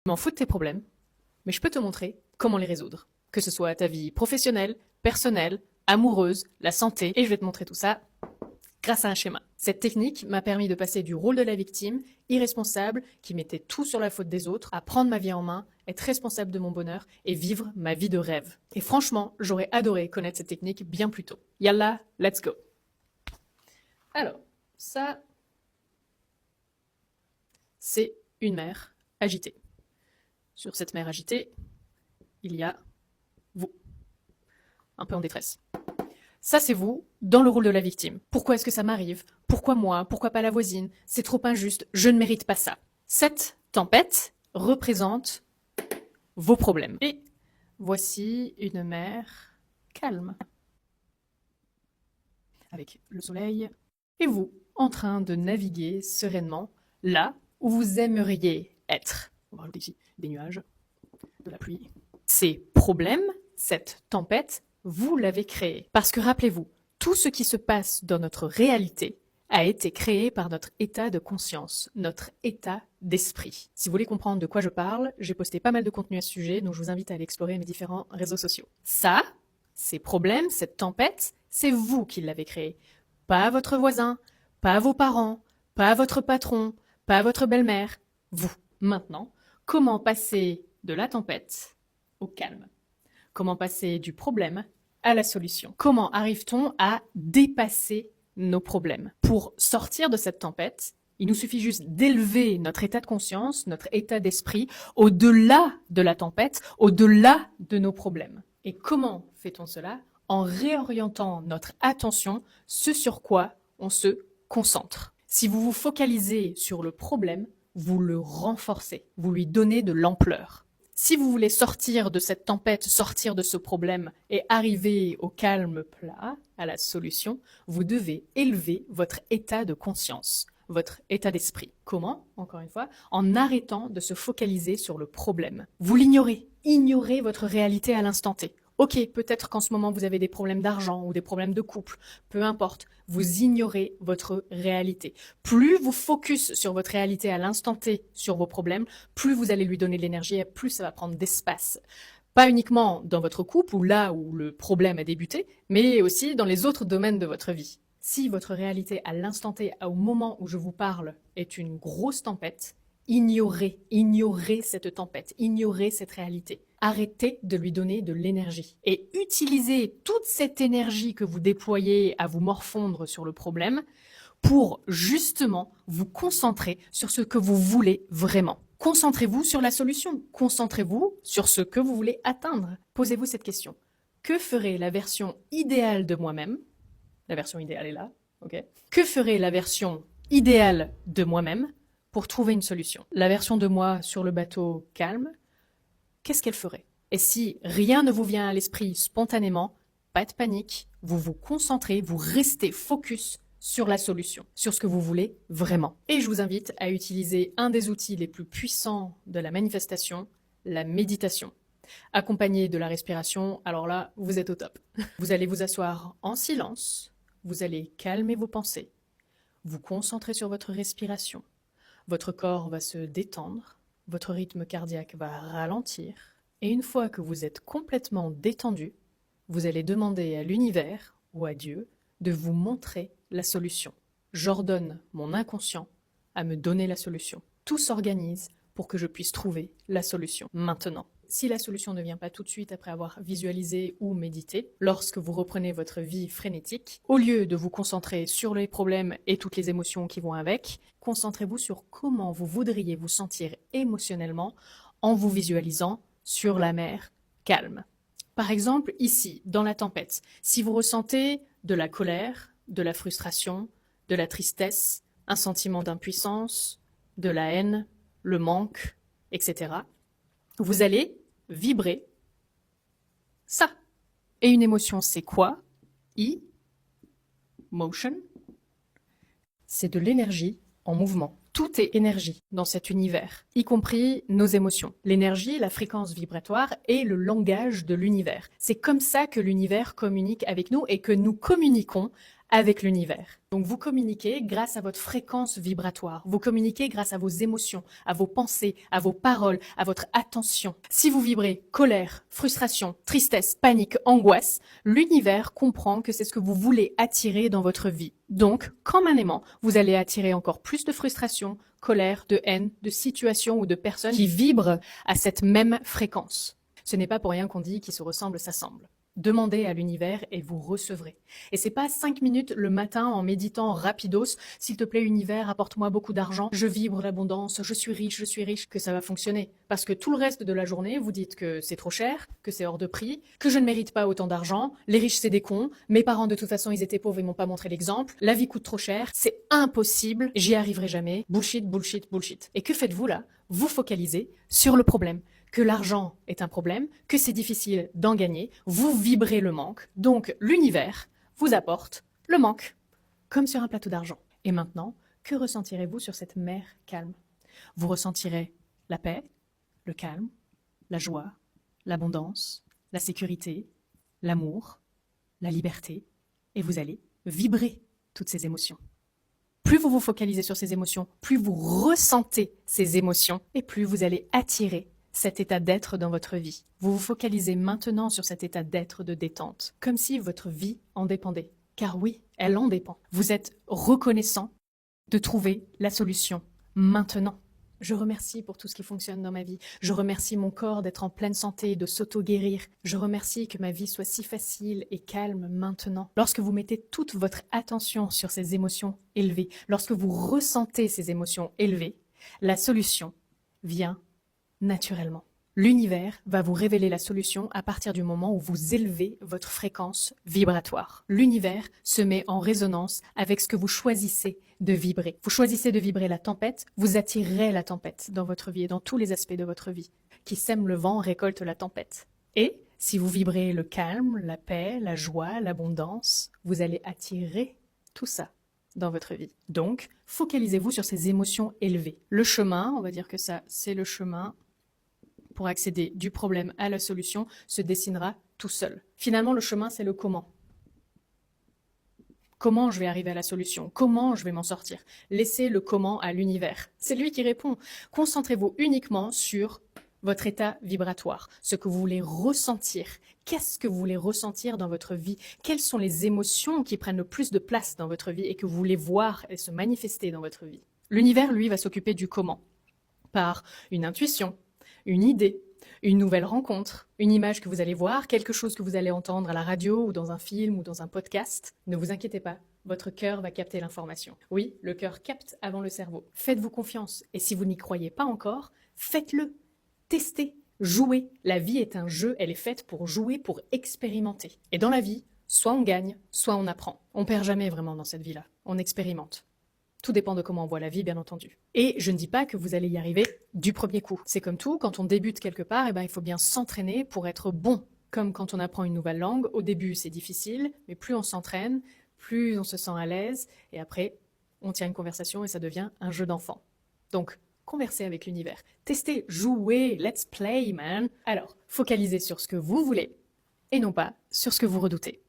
Je m'en fous de tes problèmes, mais je peux te montrer comment les résoudre. Que ce soit ta vie professionnelle, personnelle, amoureuse, la santé, et je vais te montrer tout ça grâce à un schéma. Cette technique m'a permis de passer du rôle de la victime, irresponsable, qui mettait tout sur la faute des autres, à prendre ma vie en main, être responsable de mon bonheur et vivre ma vie de rêve. Et franchement, j'aurais adoré connaître cette technique bien plus tôt. Yallah, let's go. Alors, ça, c'est une mer agitée. Sur cette mer agitée, il y a vous, un peu en détresse. Ça, c'est vous, dans le rôle de la victime. Pourquoi est-ce que ça m'arrive? Pourquoi moi? Pourquoi pas la voisine? C'est trop injuste, je ne mérite pas ça. Cette tempête représente vos problèmes. Et voici une mer calme, avec le soleil, et vous, en train de naviguer sereinement, là où vous aimeriez être. On va rajouter ici des nuages, de la pluie. Ces problèmes, cette tempête, vous l'avez créé. Parce que rappelez-vous, tout ce qui se passe dans notre réalité a été créé par notre état de conscience, notre état d'esprit. Si vous voulez comprendre de quoi je parle, j'ai posté pas mal de contenu à ce sujet, donc je vous invite à aller explorer mes différents réseaux sociaux. Ça, ces problèmes, cette tempête, c'est vous qui l'avez créé. Pas votre voisin, pas vos parents, pas votre patron, pas votre belle-mère. Vous. Maintenant, comment passer de la tempête au calme? Comment passer du problème à la solution? Comment arrive-t-on à dépasser nos problèmes? Pour sortir de cette tempête, il nous suffit juste d'élever notre état de conscience, notre état d'esprit au-delà de la tempête, au-delà de nos problèmes. Et comment fait-on cela? En réorientant notre attention, ce sur quoi on se concentre. Si vous vous focalisez sur le problème, vous le renforcez, vous lui donnez de l'ampleur. Si vous voulez sortir de cette tempête, sortir de ce problème et arriver au calme plat, à la solution, vous devez élever votre état de conscience, votre état d'esprit. Comment? Encore une fois, en arrêtant de se focaliser sur le problème. Vous l'ignorez. Ignorez votre réalité à l'instant T. Ok, peut-être qu'en ce moment vous avez des problèmes d'argent ou des problèmes de couple, peu importe, vous ignorez votre réalité. Plus vous focus sur votre réalité à l'instant T, sur vos problèmes, plus vous allez lui donner de l'énergie et plus ça va prendre d'espace. Pas uniquement dans votre couple ou là où le problème a débuté, mais aussi dans les autres domaines de votre vie. Si votre réalité à l'instant T, au moment où je vous parle, est une grosse tempête, ignorez cette tempête, ignorez cette réalité. Arrêtez de lui donner de l'énergie et utilisez toute cette énergie que vous déployez à vous morfondre sur le problème pour justement vous concentrer sur ce que vous voulez vraiment. Concentrez-vous sur la solution, concentrez-vous sur ce que vous voulez atteindre. Posez-vous cette question. Que ferait la version idéale de moi-même? La version idéale est là, ok? Que ferait la version idéale de moi-même pour trouver une solution? La version de moi sur le bateau calme, qu'est-ce qu'elle ferait? Et si rien ne vous vient à l'esprit spontanément, pas de panique, vous vous concentrez, vous restez focus sur la solution, sur ce que vous voulez vraiment. Et je vous invite à utiliser un des outils les plus puissants de la manifestation, la méditation. Accompagné de la respiration, alors là, vous êtes au top. Vous allez vous asseoir en silence, vous allez calmer vos pensées, vous concentrer sur votre respiration. Votre corps va se détendre, votre rythme cardiaque va ralentir, et une fois que vous êtes complètement détendu, vous allez demander à l'univers ou à Dieu de vous montrer la solution. J'ordonne mon inconscient à me donner la solution. Tout s'organise pour que je puisse trouver la solution maintenant. Si la solution ne vient pas tout de suite après avoir visualisé ou médité, lorsque vous reprenez votre vie frénétique, au lieu de vous concentrer sur les problèmes et toutes les émotions qui vont avec, concentrez-vous sur comment vous voudriez vous sentir émotionnellement en vous visualisant sur la mer calme. Par exemple, ici, dans la tempête, si vous ressentez de la colère, de la frustration, de la tristesse, un sentiment d'impuissance, de la haine, le manque, etc., vous allez vibrer ça. Et une émotion, c'est quoi? Motion. C'est de l'énergie en mouvement. Tout est énergie dans cet univers, y compris nos émotions. L'énergie, la fréquence vibratoire est le langage de l'univers. C'est comme ça que l'univers communique avec nous et que nous communiquons avec l'univers. Donc vous communiquez grâce à votre fréquence vibratoire, vous communiquez grâce à vos émotions, à vos pensées, à vos paroles, à votre attention. Si vous vibrez colère, frustration, tristesse, panique, angoisse, l'univers comprend que c'est ce que vous voulez attirer dans votre vie. Donc, communément, vous allez attirer encore plus de frustration, colère, de haine, de situations ou de personnes qui vibrent à cette même fréquence. Ce n'est pas pour rien qu'on dit qui se ressemble s'assemble. Demandez à l'univers et vous recevrez. Et c'est pas 5 minutes le matin en méditant rapidos, s'il te plaît univers, apporte-moi beaucoup d'argent, je vibre l'abondance, je suis riche, que ça va fonctionner. Parce que tout le reste de la journée, vous dites que c'est trop cher, que c'est hors de prix, que je ne mérite pas autant d'argent, les riches c'est des cons, mes parents de toute façon ils étaient pauvres, ils m'ont pas montré l'exemple, la vie coûte trop cher, c'est impossible, j'y arriverai jamais, bullshit, bullshit, bullshit. Et que faites-vous là? Vous focalisez sur le problème. Que l'argent est un problème, que c'est difficile d'en gagner, vous vibrez le manque, donc l'univers vous apporte le manque, comme sur un plateau d'argent. Et maintenant, que ressentirez-vous sur cette mer calme? Vous ressentirez la paix, le calme, la joie, l'abondance, la sécurité, l'amour, la liberté, et vous allez vibrer toutes ces émotions. Plus vous vous focalisez sur ces émotions, plus vous ressentez ces émotions, et plus vous allez attirer cet état d'être dans votre vie. Vous vous focalisez maintenant sur cet état d'être de détente, comme si votre vie en dépendait. Car oui, elle en dépend. Vous êtes reconnaissant de trouver la solution maintenant. Je remercie pour tout ce qui fonctionne dans ma vie. Je remercie mon corps d'être en pleine santé, de s'auto-guérir. Je remercie que ma vie soit si facile et calme maintenant. Lorsque vous mettez toute votre attention sur ces émotions élevées, lorsque vous ressentez ces émotions élevées, la solution vient naturellement. L'univers va vous révéler la solution à partir du moment où vous élevez votre fréquence vibratoire. L'univers se met en résonance avec ce que vous choisissez de vibrer. Vous choisissez de vibrer la tempête, vous attirerez la tempête dans votre vie et dans tous les aspects de votre vie. Qui sème le vent récolte la tempête. Et si vous vibrez le calme, la paix, la joie, l'abondance, vous allez attirer tout ça dans votre vie. Donc, focalisez-vous sur ces émotions élevées. Le chemin, on va dire que ça, c'est le chemin pour accéder du problème à la solution, se dessinera tout seul. Finalement, le chemin, c'est le comment. Comment je vais arriver à la solution? Comment je vais m'en sortir? Laissez le comment à l'univers. C'est lui qui répond. Concentrez-vous uniquement sur votre état vibratoire, ce que vous voulez ressentir. Qu'est-ce que vous voulez ressentir dans votre vie? Quelles sont les émotions qui prennent le plus de place dans votre vie et que vous voulez voir et se manifester dans votre vie? L'univers, lui, va s'occuper du comment. Par une intuition, une idée, une nouvelle rencontre, une image que vous allez voir, quelque chose que vous allez entendre à la radio ou dans un film ou dans un podcast. Ne vous inquiétez pas, votre cœur va capter l'information. Oui, le cœur capte avant le cerveau. Faites-vous confiance et si vous n'y croyez pas encore, faites-le. Testez, jouez. La vie est un jeu, elle est faite pour jouer, pour expérimenter. Et dans la vie, soit on gagne, soit on apprend. On perd jamais vraiment dans cette vie-là, on expérimente. Tout dépend de comment on voit la vie, bien entendu. Et je ne dis pas que vous allez y arriver du premier coup. C'est comme tout, quand on débute quelque part, il faut bien s'entraîner pour être bon. Comme quand on apprend une nouvelle langue, au début c'est difficile, mais plus on s'entraîne, plus on se sent à l'aise, et après on tient une conversation et ça devient un jeu d'enfant. Donc, conversez avec l'univers. Testez, jouez, let's play, man. Alors, focalisez sur ce que vous voulez, et non pas sur ce que vous redoutez.